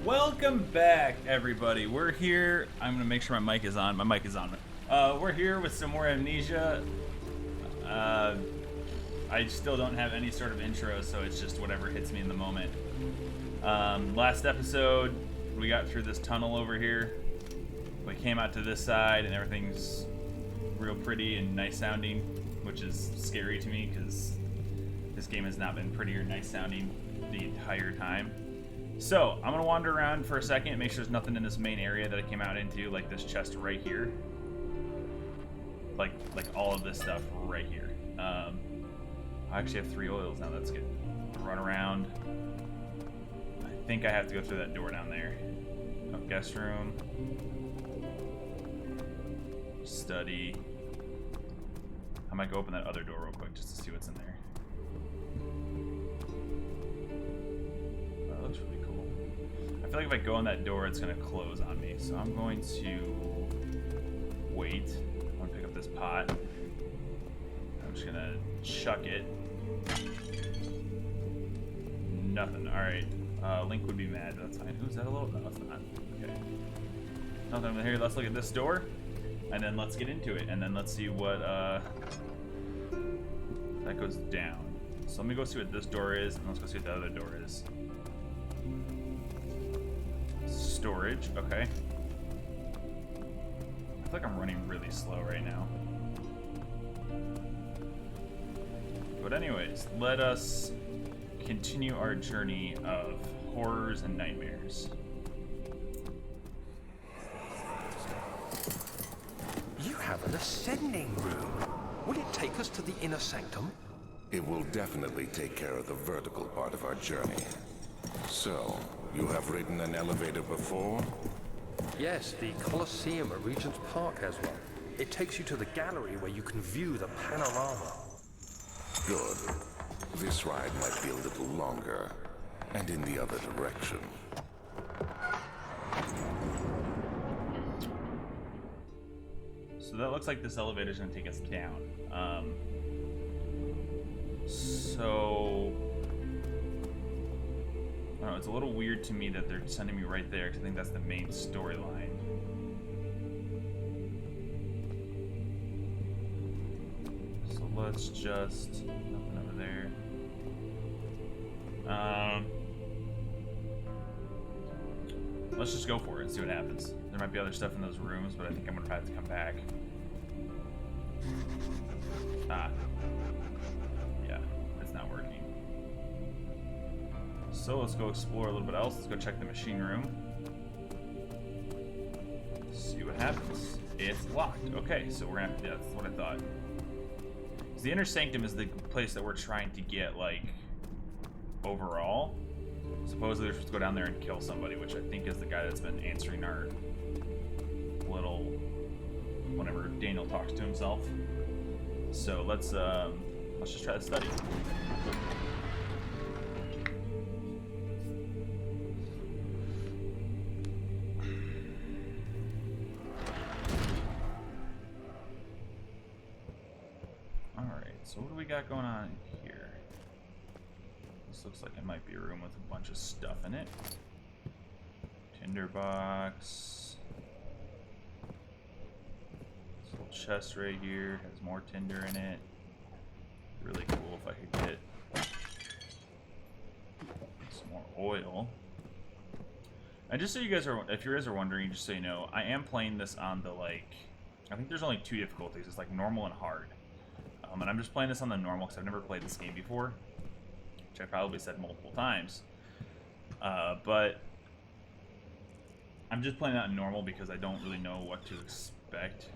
Welcome back, everybody. We're here. I'm gonna make sure my mic is on. My mic is on. We're here with some more Amnesia. I still don't have any sort of intro, so it's just whatever hits me in the moment. Last episode, we got through this tunnel over here. We came out to this side, and everything's real pretty and nice sounding, which is scary to me because this game has not been pretty or nice sounding the entire time. So, I'm going to wander around for a second and make sure there's nothing in this main area that I came out into, like this chest right here. Like all of this stuff right here. I actually have 3 oils now, that's good. Run around. I think I have to go through that door down there. Oh, guest room. Study. I might go open that other door real quick just to see what's in there. That looks really cool. I feel like if I go in that door, it's going to close on me. So I'm going to wait. I'm going to pick up this pot. I'm just going to chuck it. Nothing. Alright. Link would be mad, but that's fine. Who's that a little? No, it's not. Okay. Nothing over here. Let's look at this door. And then let's get into it. And then let's see what, that goes down. So let me go see what this door is, and let's go see what the other door is. Storage, okay. I feel like I'm running really slow right now. But anyways, let us continue our journey of horrors and nightmares. You have an ascending room. Will it take us to the inner sanctum? It will definitely take care of the vertical part of our journey. So, you have ridden an elevator before? Yes, the Colosseum at Regent's Park has one. It takes you to the gallery where you can view the panorama. Good. This ride might be a little longer, and in the other direction. So that looks like this elevator is going to take us down. So I don't know, it's a little weird to me that they're sending me right there because I think that's the main storyline. So let's just nothing over there. Let's just go for it and see what happens. There might be other stuff in those rooms, but I think I'm gonna have to come back. Yeah, it's not working. So let's go explore a little bit else. Let's go check the machine room. See what happens. It's locked. Okay, so we're gonna have to, yeah, that's what I thought. The inner sanctum is the place that we're trying to get, like, overall. Supposedly we're supposed to go down there and kill somebody, which I think is the guy that's been answering our little, whenever Daniel talks to himself. So let's just try to study. Alright, so what do we got going on here? This looks like it might be a room with a bunch of stuff in it. Tinderbox. This little chest right here has more tinder in it. Really cool if I could get some more oil. And just so you guys are, if you guys are wondering, just so you know, I am playing this on the, like, I think there's only 2 difficulties. It's like normal and hard. And I'm just playing this on the normal because I've never played this game before. Which I probably said multiple times. But I'm just playing it on normal because I don't really know what to expect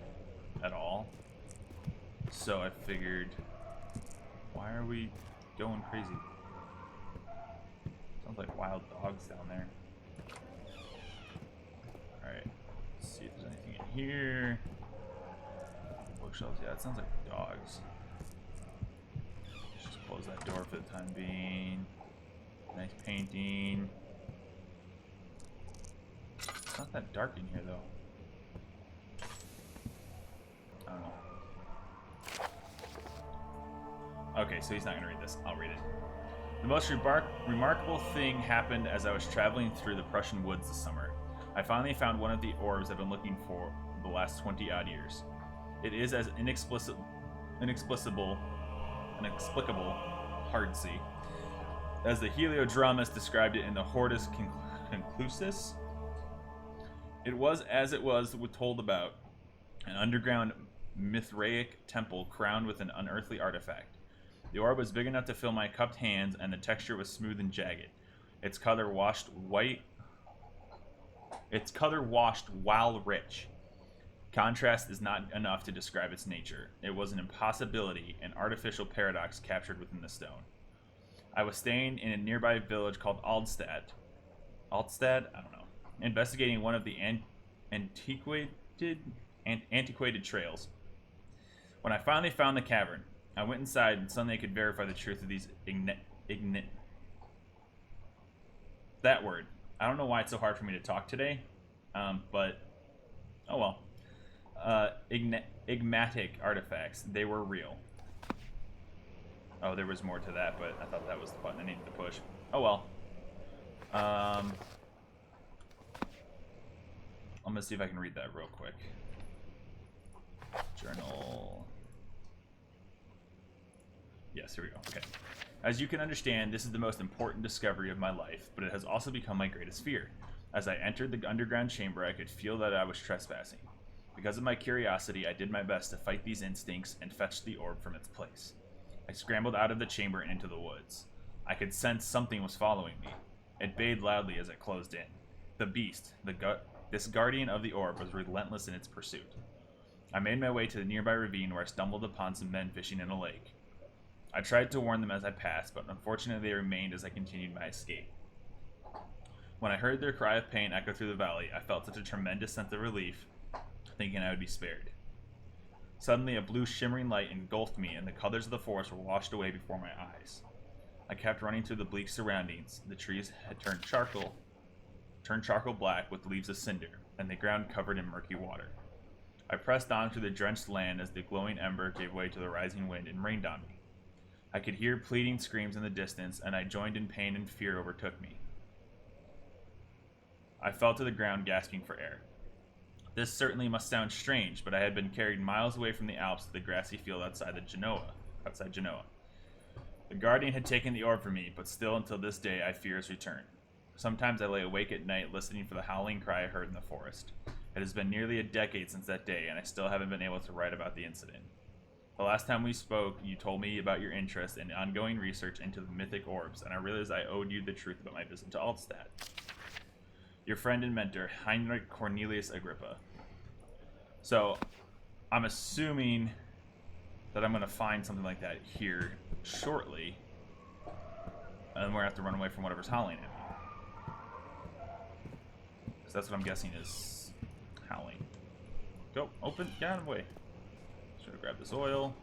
at all. So I figured, why are we going crazy? Sounds like wild dogs down there. Alright, let's see if there's anything in here. Bookshelves, yeah, it sounds like dogs. Let's just close that door for the time being. Nice painting. It's not that dark in here though. I don't know. Okay, so he's not gonna read this. I'll read it. The most remarkable thing happened as I was traveling through the Prussian woods this summer. I finally found one of the orbs I've been looking for the last 20-odd years. It is as inexplicable, hard C, as the Heliodramus described it in the Hortus Conclusus. It was as it was told about, an underground Mithraic temple crowned with an unearthly artifact. The orb was big enough to fill my cupped hands, and the texture was smooth and jagged. Its color washed while rich. Contrast is not enough to describe its nature. It was an impossibility, an artificial paradox captured within the stone. I was staying in a nearby village called Aldstad? I don't know. Investigating one of the antiquated trails. When I finally found the cavern, I went inside and suddenly I could verify the truth of these that word. I don't know why it's so hard for me to talk today, but oh well. Enigmatic artifacts. They were real. Oh, there was more to that, but I thought that was the button I needed to push. Oh well. I'm gonna see if I can read that real quick. Journal. Yes, here we go. Okay. As you can understand, this is the most important discovery of my life, but it has also become my greatest fear. As I entered the underground chamber, I could feel that I was trespassing. Because of my curiosity, I did my best to fight these instincts and fetch the orb from its place. I scrambled out of the chamber and into the woods. I could sense something was following me. It bayed loudly as it closed in. The beast, this guardian of the orb, was relentless in its pursuit. I made my way to the nearby ravine where I stumbled upon some men fishing in a lake. I tried to warn them as I passed, but unfortunately they remained as I continued my escape. When I heard their cry of pain echo through the valley, I felt such a tremendous sense of relief, thinking I would be spared. Suddenly, a blue shimmering light engulfed me, and the colors of the forest were washed away before my eyes. I kept running through the bleak surroundings. The trees had turned charcoal black with leaves of cinder, and the ground covered in murky water. I pressed on through the drenched land as the glowing ember gave way to the rising wind and rained on me. I could hear pleading screams in the distance, and I joined in pain and fear overtook me. I fell to the ground, gasping for air. This certainly must sound strange, but I had been carried miles away from the Alps to the grassy field outside Genoa. The guardian had taken the orb from me, but still until this day I fear his return. Sometimes I lay awake at night listening for the howling cry I heard in the forest. It has been nearly a decade since that day, and I still haven't been able to write about the incident. The last time we spoke, you told me about your interest in ongoing research into the mythic orbs, and I realized I owed you the truth about my visit to Altstadt. Your friend and mentor, Heinrich Cornelius Agrippa. So, I'm assuming that I'm going to find something like that here shortly, and we're going to have to run away from whatever's howling at me. So that's what I'm guessing is howling. Go, open, get out of the way. Should have grabbed this oil.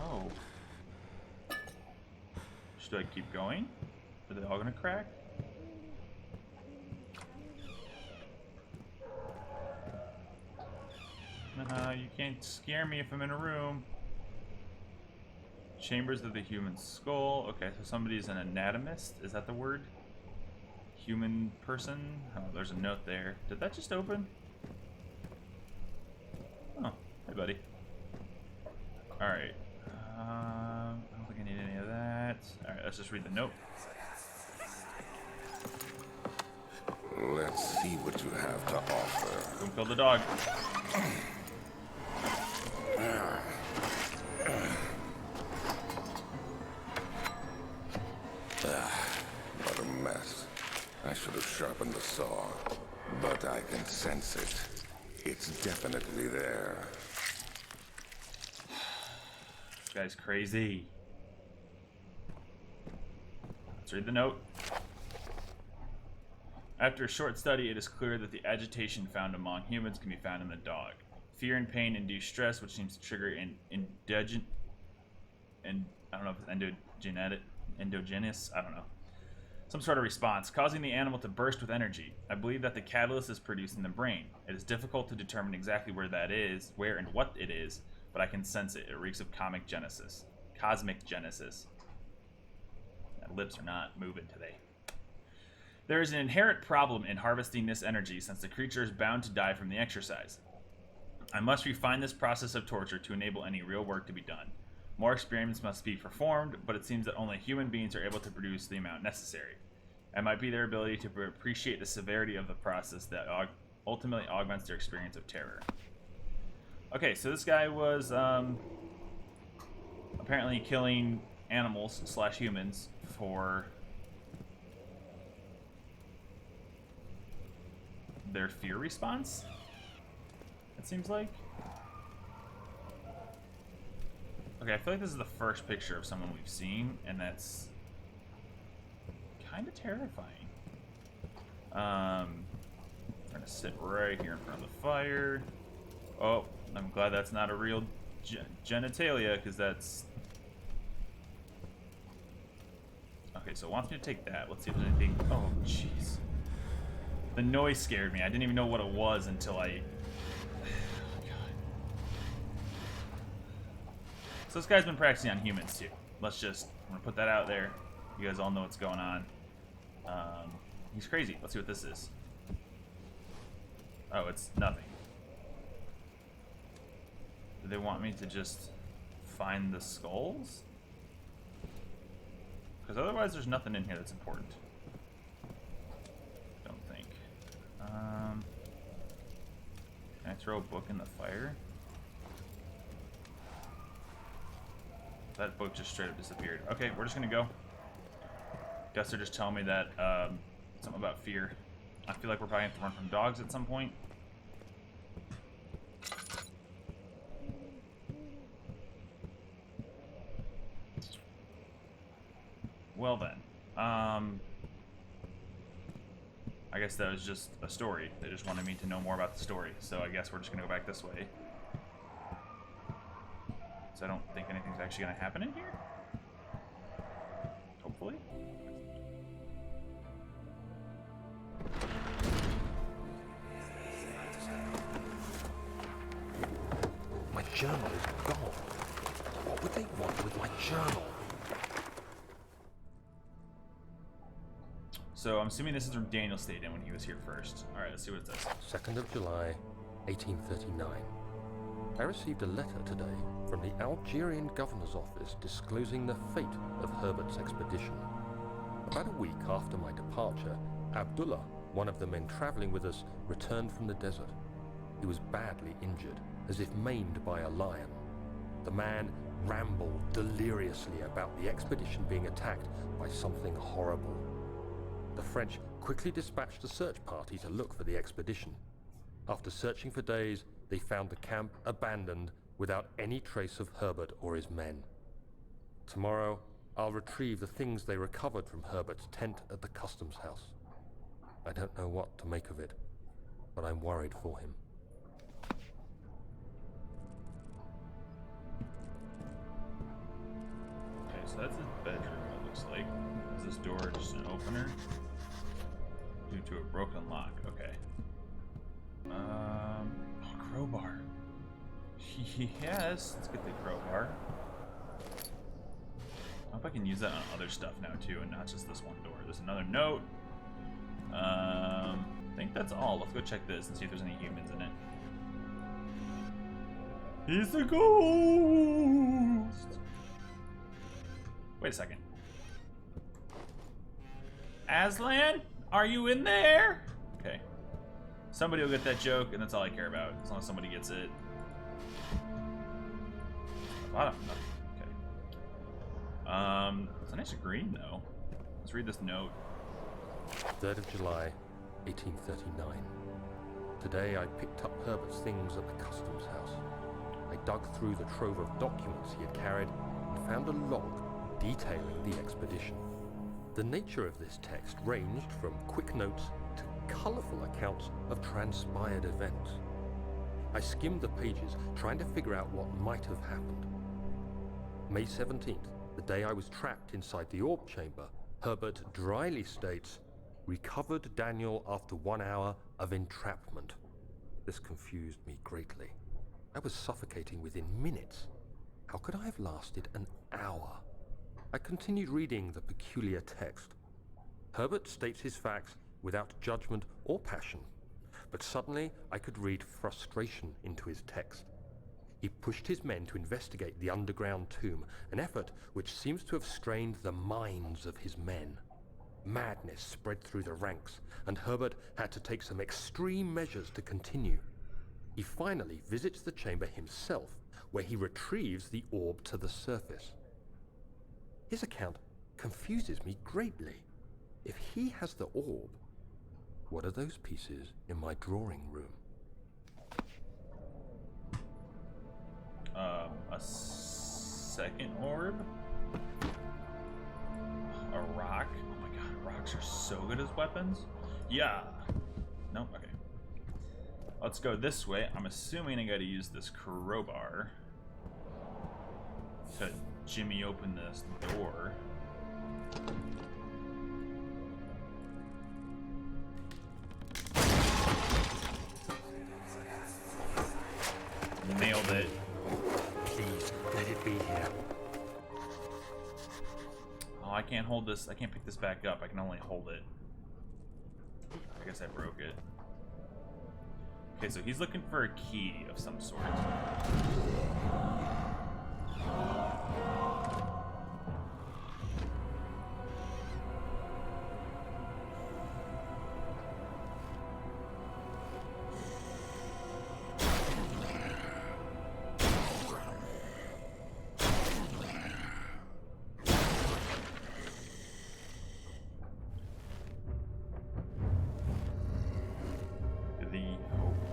Oh. Should I keep going? Are they all gonna crack? You can't scare me if I'm in a room. Chambers of the human skull. Okay, so somebody's an anatomist. Is that the word? Human person? Oh, there's a note there. Did that just open? Oh, hey buddy. Alright. I don't think I need any of that. Alright, let's just read the note. Let's see what you have to offer. Don't kill the dog. What a mess. I should have sharpened the saw, but I can sense it. It's definitely there. This guy's crazy. Let's read the note. After a short study, it is clear that the agitation found among humans can be found in the dog. Fear and pain induce stress, which seems to trigger an endogenous, I don't know, some sort of response, causing the animal to burst with energy. I believe that the catalyst is produced in the brain. It is difficult to determine exactly where and what it is, but I can sense it. It reeks of comic genesis. Cosmic Genesis. My lips are not moving today. There is an inherent problem in harvesting this energy since the creature is bound to die from the exercise. I must refine this process of torture to enable any real work to be done. More experiments must be performed, but it seems that only human beings are able to produce the amount necessary. It might be their ability to appreciate the severity of the process that ultimately augments their experience of terror. Okay, so this guy was apparently killing animals / humans for their fear response, it seems like. Okay, I feel like this is the first picture of someone we've seen, and that's kind of terrifying. Trying to sit right here in front of the fire. Oh, I'm glad that's not a real genitalia, because that's... Okay, so it wants me to take that. Let's see if there's anything... Oh, jeez. The noise scared me. I didn't even know what it was until I... Oh, God. So this guy's been practicing on humans, too. Let's just... I'm going to put that out there. You guys all know what's going on. He's crazy. Let's see what this is. Oh, it's nothing. Do they want me to just find the skulls? Because otherwise there's nothing in here that's important. Don't think. Can I throw a book in the fire? That book just straight up disappeared. Okay, we're just gonna go. Guess they're just telling me that something about fear. I feel like we're probably going to run from dogs at some point. Well then, I guess that was just a story. They just wanted me to know more about the story, so I guess we're just gonna go back this way. So I don't think anything's actually gonna happen in here. Hopefully. My journal is gone. What would they want with my journal? So I'm assuming this is from Daniel stayed in when he was here first. Alright, let's see what it says. 2nd of July, 1839. I received a letter today from the Algerian governor's office disclosing the fate of Herbert's expedition. About a week after my departure, Abdullah, one of the men traveling with us, returned from the desert. He was badly injured, as if maimed by a lion. The man rambled deliriously about the expedition being attacked by something horrible. The French quickly dispatched a search party to look for the expedition. After searching for days, they found the camp abandoned without any trace of Herbert or his men. Tomorrow, I'll retrieve the things they recovered from Herbert's tent at the customs house. I don't know what to make of it, but I'm worried for him. Okay, so that's his bedroom, it looks like. Is this door just an opener? Due to a broken lock, okay. Oh, crowbar. Yes, let's get the crowbar. I hope I can use that on other stuff now too, and not just this one door. There's another note. I think that's all. Let's go check this and see if there's any humans in it. He's a ghost! Wait a second. Aslan? Are you in there? Okay. Somebody will get that joke, and that's all I care about. As long as somebody gets it. Bottom, nothing. Okay. It's a nice green though. Let's read this note. 3rd of July, 1839. Today I picked up Herbert's things at the customs house. I dug through the trove of documents he had carried and found a log detailing the expedition. The nature of this text ranged from quick notes to colourful accounts of transpired events. I skimmed the pages, trying to figure out what might have happened. May 17th, the day I was trapped inside the orb chamber, Herbert dryly states, "Recovered Daniel after 1 hour of entrapment." This confused me greatly. I was suffocating within minutes. How could I have lasted an hour? I continued reading the peculiar text. Herbert states his facts without judgment or passion, but suddenly I could read frustration into his text. He pushed his men to investigate the underground tomb, an effort which seems to have strained the minds of his men. Madness spread through the ranks, and Herbert had to take some extreme measures to continue. He finally visits the chamber himself, where he retrieves the orb to the surface. His account confuses me greatly. If he has the orb, what are those pieces in my drawing room? A second orb? A rock? Oh my god, rocks are so good as weapons? Yeah. Nope, okay. Let's go this way. I'm assuming I gotta use this crowbar to jimmy open this door. Nailed it. Please, let it be here. Oh, I can't hold this. I can't pick this back up. I can only hold it. I guess I broke it. Okay, so he's looking for a key of some sort.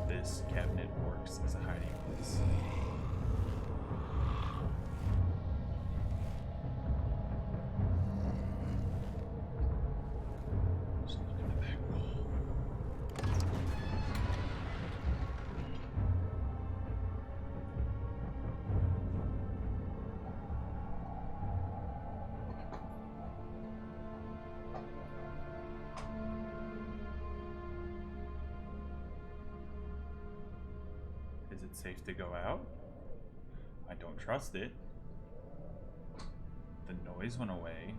This cabinet works as a hiding place. Just look at the back wall. Is it safe to go out? I don't trust it. The noise went away.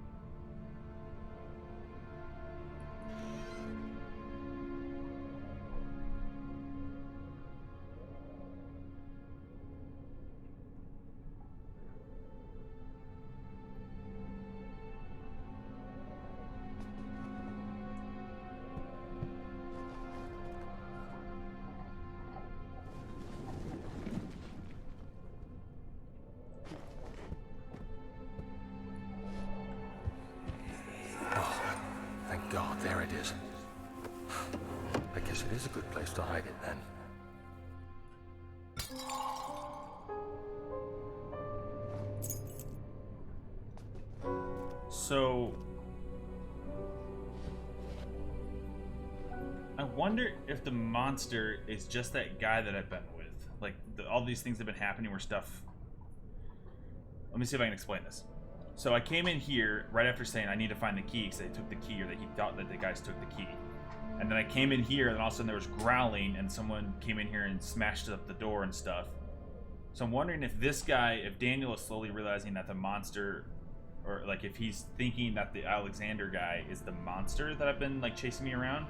God, there it is. I guess it is a good place to hide it then. So I wonder if the monster is just that guy that I've been with. Like all these things have been happening where stuff. Let me see if I can explain this. So I came in here right after saying I need to find the key because they took the key, or that he thought that the guys took the key. And then I came in here and all of a sudden there was growling and someone came in here and smashed up the door and stuff. So I'm wondering if this guy, if Daniel is slowly realizing that the monster, or like if he's thinking that the Alexander guy is the monster that I've been like chasing me around.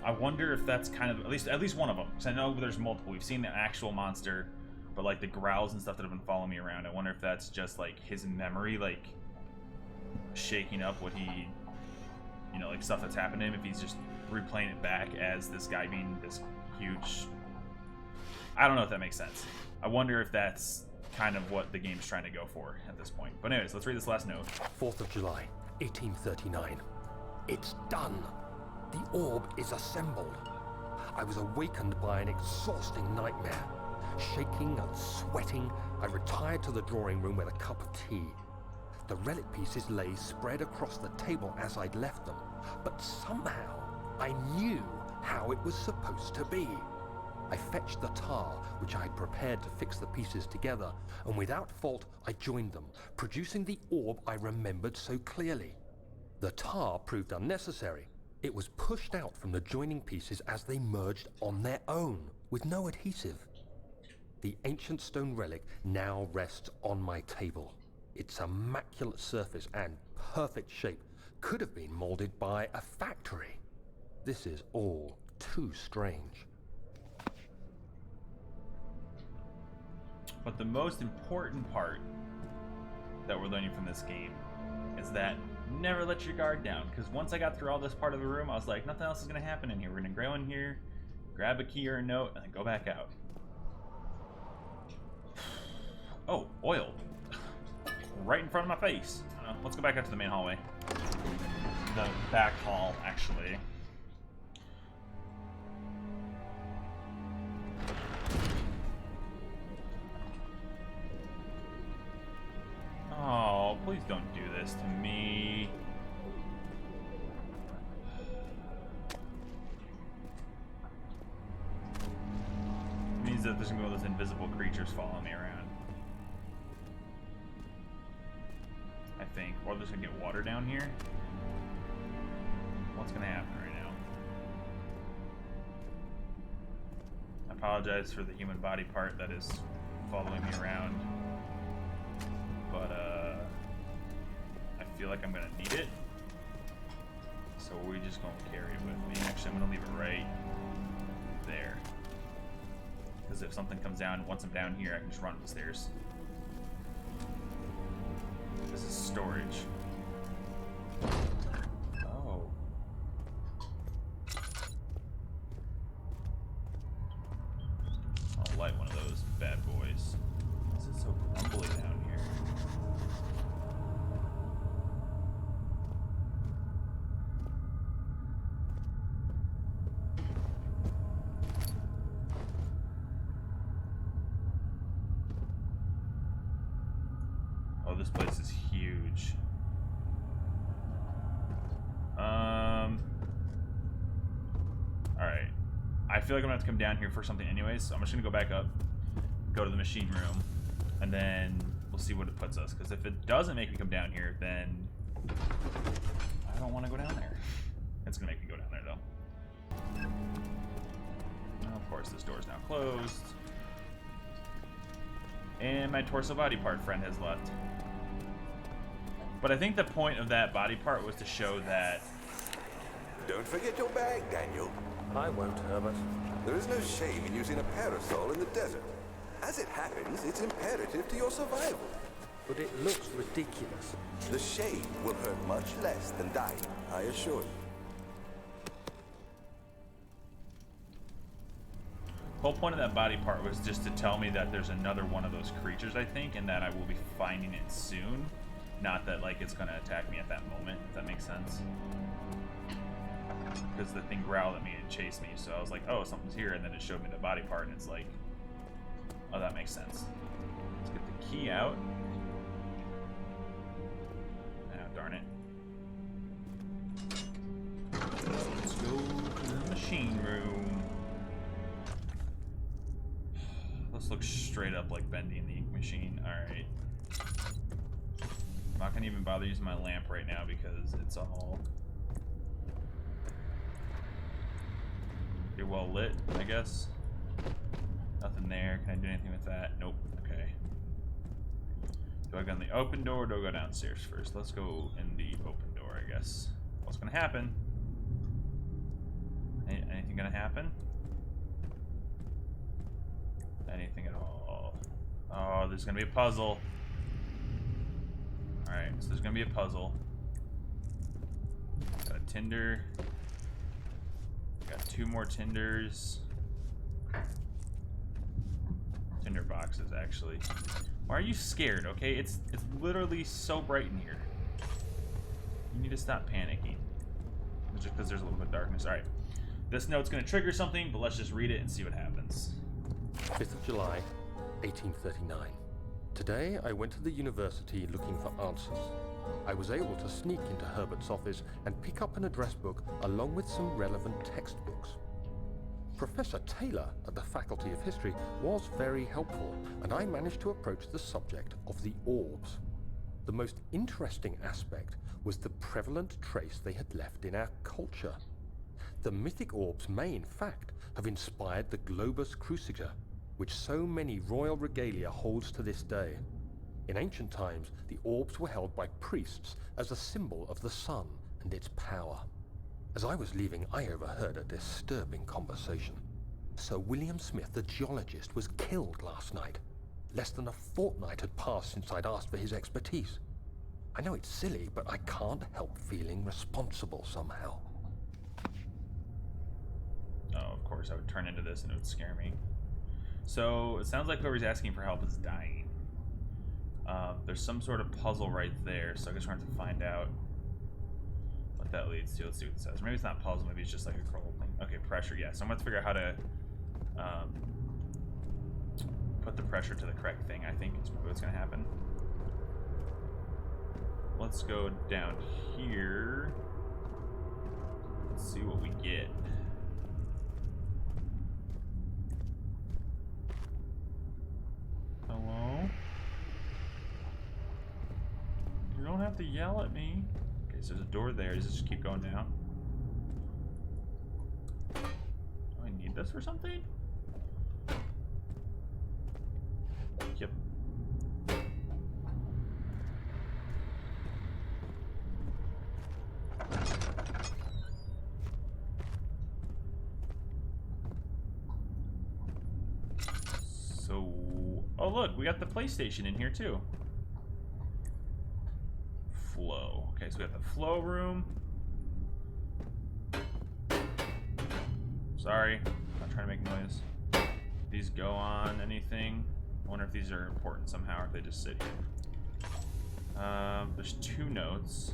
I wonder if that's kind of, at least one of them. Because I know there's multiple. We've seen the actual monster, but like the growls and stuff that have been following me around, I wonder if that's just like his memory, like shaking up what he, you know, like stuff that's happened to him, if he's just replaying it back as this guy being this huge. I don't know if that makes sense. I wonder if that's kind of what the game's trying to go for at this point. But anyways, let's read this last note. 4th of July, 1839. It's done. The orb is assembled. I was awakened by an exhausting nightmare. Shaking and sweating, I retired to the drawing room with a cup of tea. The relic pieces lay spread across the table as I'd left them, but somehow I knew how it was supposed to be. I fetched the tar, which I had prepared to fix the pieces together, and without fault I joined them, producing the orb I remembered so clearly. The tar proved unnecessary. It was pushed out from the joining pieces as they merged on their own, with no adhesive. The ancient stone relic now rests on my table. Its immaculate surface and perfect shape could have been molded by a factory. This is all too strange. But the most important part that we're learning from this game is that never let your guard down. Because once I got through all this part of the room, I was like, nothing else is going to happen in here. We're going to go in here, grab a key or a note, and then go back out. Oh, oil. Right in front of my face. Let's go back out to the main hallway. The back hall, actually. Oh, please don't do this to me. It means that there's gonna be all those invisible creatures following me around. I think. Or there's gonna get water down here. What's gonna happen right now? I apologize for the human body part that is following me around. But I feel like I'm gonna need it. So we're just gonna carry it with me. Actually, I'm gonna leave it right there. Because if something comes down, once I'm down here, I can just run up the stairs. This is storage. Oh. I'll light one of those bad boys. This is so crumbly down here. Oh, this place is huge. Alright. I feel like I'm gonna have to come down here for something anyways, so I'm just gonna go back up, go to the machine room, and then we'll see what it puts us. Because if it doesn't make me come down here, then I don't want to go down there. It's gonna make me go down there though. And of course, this door is now closed. And my torso body part friend has left. But I think the point of that body part was to show that... Don't forget your bag, Daniel. I won't, Herbert. There is no shame in using a parasol in the desert. As it happens, it's imperative to your survival. But it looks ridiculous. The shame will hurt much less than dying, I assure you. The whole point of that body part was just to tell me that there's another one of those creatures, I think, and that I will be finding it soon. Not that, like, it's gonna attack me at that moment, if that makes sense. Because the thing growled at me and chased me, so I was like, oh, something's here, and then it showed me the body part, and it's like, oh, that makes sense. Let's get the key out. Ah, darn it. Let's go to the machine room. This looks straight up like bending the ink machine. Alright. I'm not gonna even bother using my lamp right now because it's all pretty well lit, I guess. Nothing there. Can I do anything with that? Nope. Okay. Do I go in the open door or do I go downstairs first? Let's go in the open door, I guess. What's gonna happen? Anything gonna happen? Anything at all? Oh, there's gonna be a puzzle. Alright, so there's gonna be a puzzle. Got a tinder. Got 2 more tinders. Tinder boxes, actually. Why are you scared, okay? It's literally so bright in here. You need to stop panicking. It's just because there's a little bit of darkness. Alright. This note's gonna trigger something, but let's just read it and see what happens. 5th of July, 1839. Today, I went to the university looking for answers. I was able to sneak into Herbert's office and pick up an address book along with some relevant textbooks. Professor Taylor at the Faculty of History was very helpful, and I managed to approach the subject of the orbs. The most interesting aspect was the prevalent trace they had left in our culture. The mythic orbs may, in fact, have inspired the Globus Cruciger, which so many royal regalia holds to this day. In ancient times, the orbs were held by priests as a symbol of the sun and its power. As I was leaving, I overheard a disturbing conversation. Sir William Smith, the geologist, was killed last night. Less than a fortnight had passed since I'd asked for his expertise. I know it's silly, but I can't help feeling responsible somehow. Oh, of course, I would turn into this and it would scare me. So, it sounds like whoever's asking for help is dying. There's some sort of puzzle right there, so I guess we're going to have to find out what that leads to. Let's see what it says. Maybe it's not puzzle, maybe it's just like a scroll thing. Okay, pressure, yeah. So I'm going to figure out how to put the pressure to the correct thing, I think is probably what's going to happen. Let's go down here. Let's see what we get. Hello? You don't have to yell at me. Okay, so there's a door there. Does this just keep going down? Do I need this for something? Yep. So, oh look, we got the PlayStation in here too. Flow. Okay, so we got the flow room. Sorry, I'm not trying to make noise. These go on anything? I wonder if these are important somehow or if they just sit here. There's 2 notes.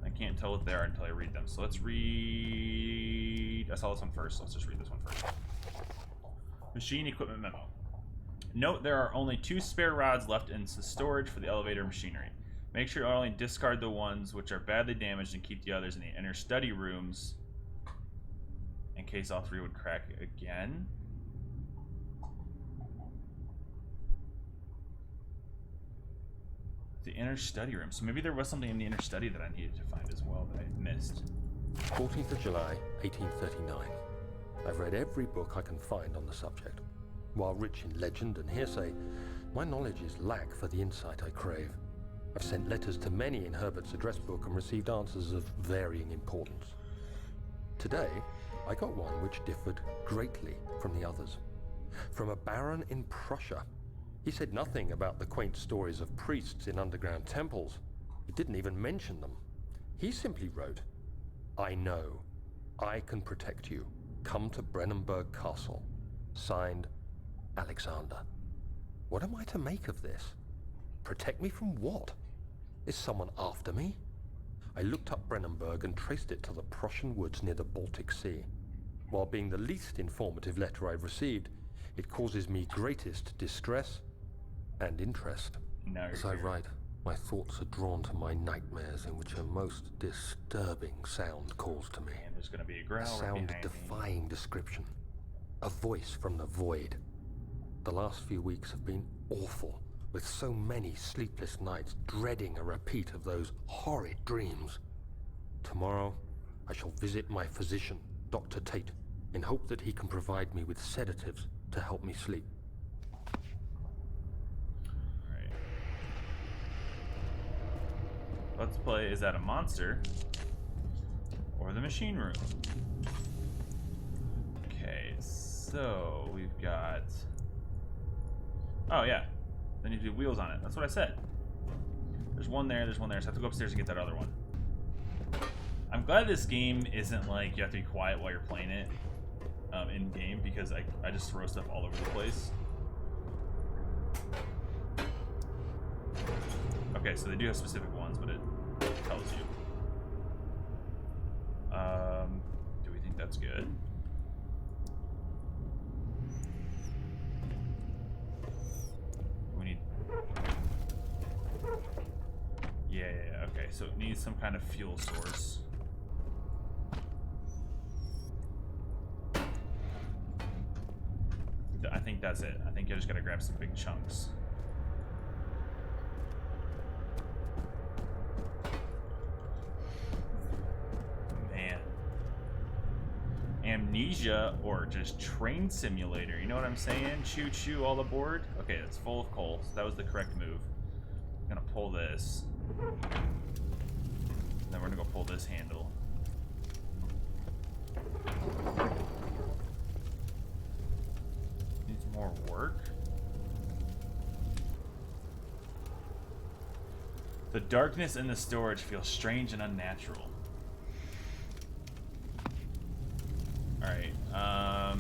I can't tell what they are until I read them. So let's read. I saw this one first, so let's just read this one first. Machine equipment memo. Note there are only 2 spare rods left in the storage for the elevator machinery. Make sure you only discard the ones which are badly damaged and keep the others in the inner study rooms in case all 3 would crack again. The inner study room. So maybe there was something in the inner study that I needed to find as well that I missed. 14th of July, 1839. I've read every book I can find on the subject. While rich in legend and hearsay, my knowledge is lack for the insight I crave. I've sent letters to many in Herbert's address book and received answers of varying importance. Today, I got one which differed greatly from the others. From a baron in Prussia. He said nothing about the quaint stories of priests in underground temples. He didn't even mention them. He simply wrote, "I know. I can protect you. Come to Brennenburg Castle. Signed, Alexander." What am I to make of this? Protect me from what? Is someone after me? I looked up Brennenburg and traced it to the Prussian woods near the Baltic Sea. While being the least informative letter I've received, it causes me greatest distress and interest. No, As I write, my thoughts are drawn to my nightmares in which a most disturbing sound calls to me. And there's going to be a growl A right sound behind defying me. description. A voice from the void. The last few weeks have been awful, with so many sleepless nights dreading a repeat of those horrid dreams. Tomorrow, I shall visit my physician, Dr. Tate, in hope that he can provide me with sedatives to help me sleep. Alright. Let's play Is That a Monster? Or the Machine Room. Okay, so we've got... Oh, yeah. There need to be wheels on it. That's what I said. There's one there, so I have to go upstairs and get that other one. I'm glad this game isn't like you have to be quiet while you're playing it in game, because I just throw stuff all over the place. Okay, so they do have specific ones, but it tells you. Do we think that's good? We need... Yeah, okay, so it needs some kind of fuel source. I think that's it. I think you just gotta grab some big chunks. Man. amnesia or just train simulator. You know what I'm saying? Choo choo all aboard. Okay, it's full of coal. So that was the correct move. I'm gonna pull this. Then we're gonna go pull this handle. Needs more work. The darkness in the storage feels strange and unnatural. Alright, oh,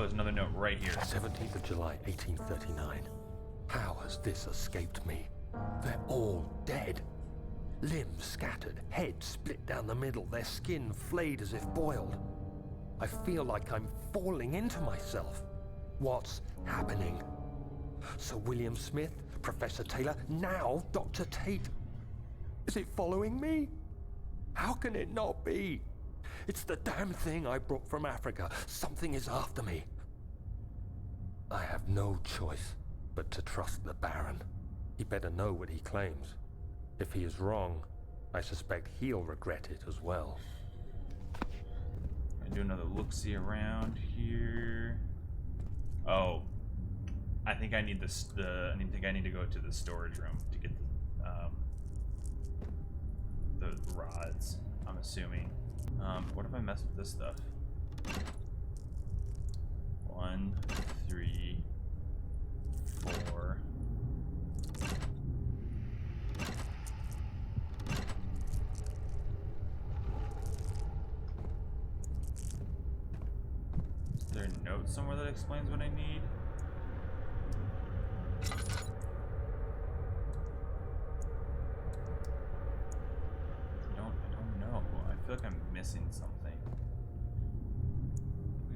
there's another note right here. 17th of July, 1839. How has this escaped me? They're all dead. Limbs scattered, heads split down the middle, their skin flayed as if boiled. I feel like I'm falling into myself. What's happening? Sir William Smith, Professor Taylor, now Dr. Tate. Is it following me? How can it not be? It's the damn thing I brought from Africa. Something is after me. I have no choice but to trust the Baron. He better know what he claims. If he is wrong, I suspect he'll regret it as well. I do another look-see around here. Oh, I think I need this. I think I need to go to the storage room to get the rods. I'm assuming. What if I mess with this stuff? 1, 3, 4. Is there a note somewhere that explains what I need? I don't know. I feel like I'm missing something.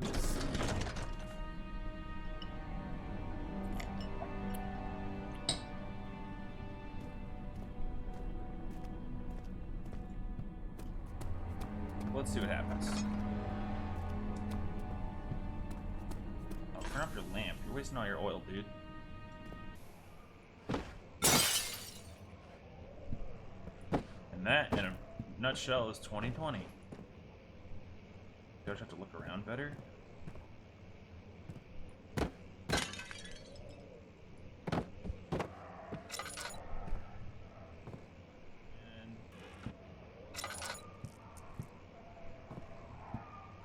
We will see. Let's see what happens. Oh, turn off your lamp. You're wasting all your oil, dude. And that, in a nutshell, is 2020. Do I just have to look around better?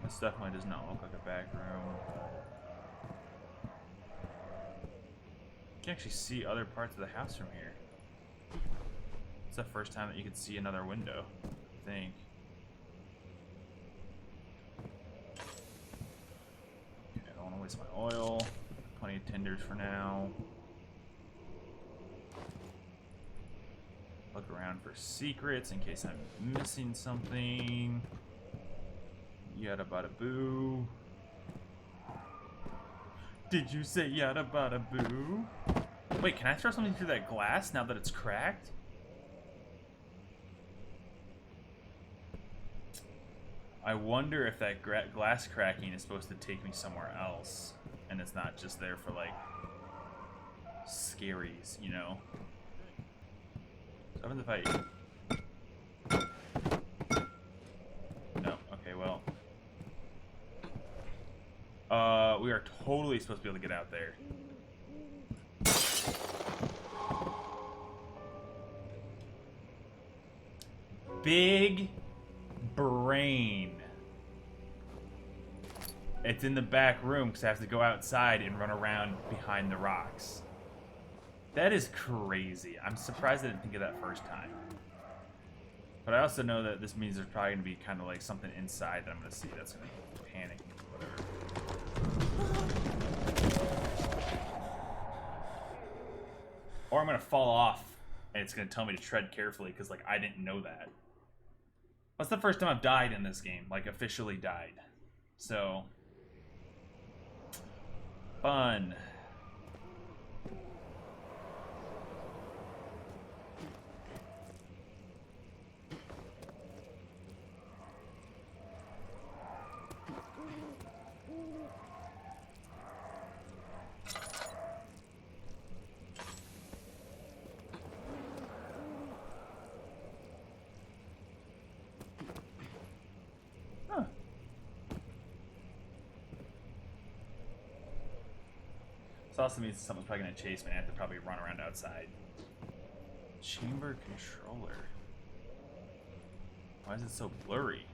This definitely does not look like a back room. You can actually see other parts of the house from here. It's the first time that you can see another window, I think. Okay, I don't want to waste my oil. Plenty of tinders for now. Look around for secrets in case I'm missing something. Yada bada boo. Did you say yada bada boo? Wait, can I throw something through that glass now that it's cracked? I wonder if that glass cracking is supposed to take me somewhere else, and it's not just there for, like, scaries, you know? So what happens if I... No, okay, well... we are totally supposed to be able to get out there. Big brain. It's in the back room because I have to go outside and run around behind the rocks. That is crazy. I'm surprised I didn't think of that first time. But I also know that this means there's probably going to be kind of like something inside that I'm going to see that's going to panic me or whatever. Or I'm going to fall off and it's going to tell me to tread carefully because, like, I didn't know that. That's the first time I've died in this game, like, officially died. So, fun. This also means someone's probably gonna chase me and I have to probably run around outside. Chamber controller. Why is it so blurry?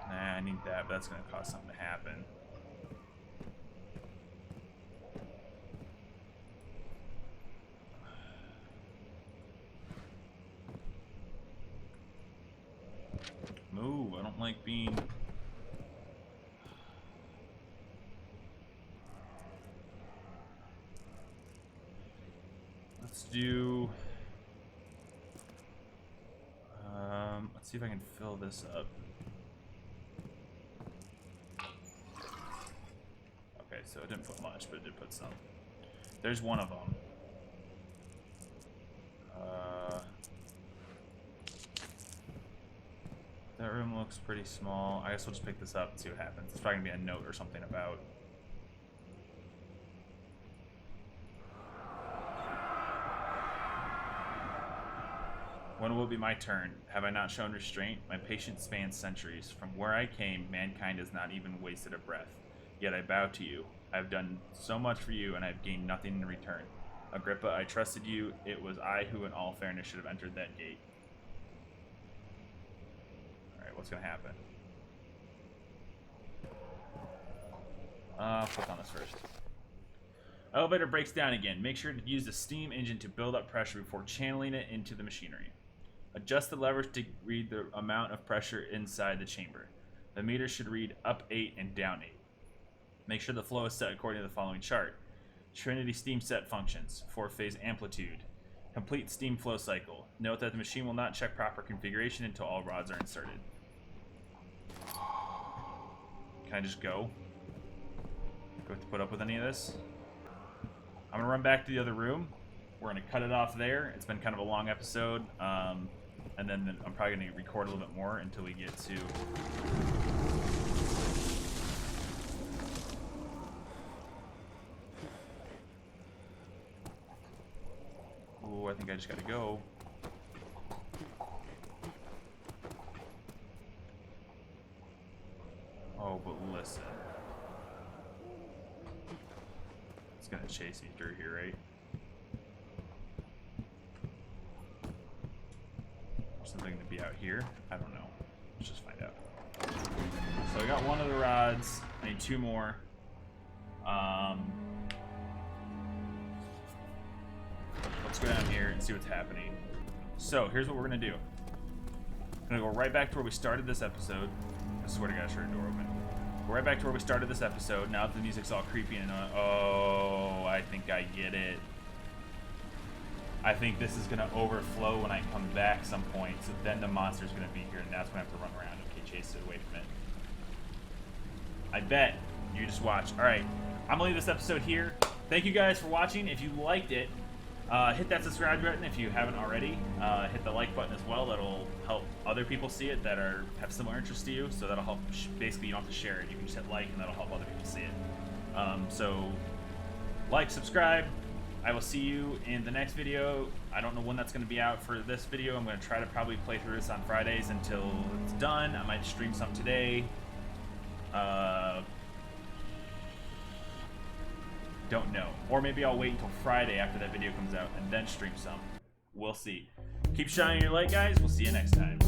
Nah, I need that, but that's gonna cause something to happen. Move, I don't like being... Let's do... let's see if I can fill this up. Okay, so it didn't put much, but it did put some. There's one of them. That room looks pretty small. I guess we'll just pick this up and see what happens. It's probably gonna be a note or something about... When will it be my turn? Have I not shown restraint? My patience spans centuries. From where I came, mankind has not even wasted a breath. Yet I bow to you. I have done so much for you, and I have gained nothing in return. Agrippa, I trusted you. It was I who, in all fairness, should have entered that gate. Alright, what's going to happen? Click on this first. Elevator breaks down again. Make sure to use the steam engine to build up pressure before channeling it into the machinery. Adjust the levers to read the amount of pressure inside the chamber. The meter should read up 8 and down 8. Make sure the flow is set according to the following chart. Trinity steam set functions. 4-phase amplitude. Complete steam flow cycle. Note that the machine will not check proper configuration until all rods are inserted. Can I just go? Do I have to put up with any of this? I'm gonna run back to the other room. We're gonna cut it off there. It's been kind of a long episode, and then I'm probably gonna record a little bit more until we get to... Oh, I think I just gotta go. Oh, but listen. It's gonna chase me through here, right? Something to be out here? I don't know. Let's just find out. So I got one of the rods. I need 2 more. Let's go down here and see what's happening. So here's what we're gonna do. I'm gonna go right back to where we started this episode. I swear to God, I sure door open. Go right back to where we started this episode. Now that the music's all creepy and oh, I think I get it. I think this is gonna overflow when I come back some point. So then the monster's gonna be here, and that's when I have to run around. Okay, chase it away from it. I bet. You just watch. All right, I'm gonna leave this episode here. Thank you guys for watching. If you liked it, hit that subscribe button if you haven't already. Hit the like button as well. That'll help other people see it that have similar interests to you. So that'll help. Basically, you don't have to share it. You can just hit like, and that'll help other people see it. So like, subscribe. I will see you in the next video. I don't know when that's going to be out for this video. I'm going to try to probably play through this on Fridays until it's done. I might stream some today. Don't know. Or maybe I'll wait until Friday after that video comes out and then stream some. We'll see. Keep shining your light, guys. We'll see you next time.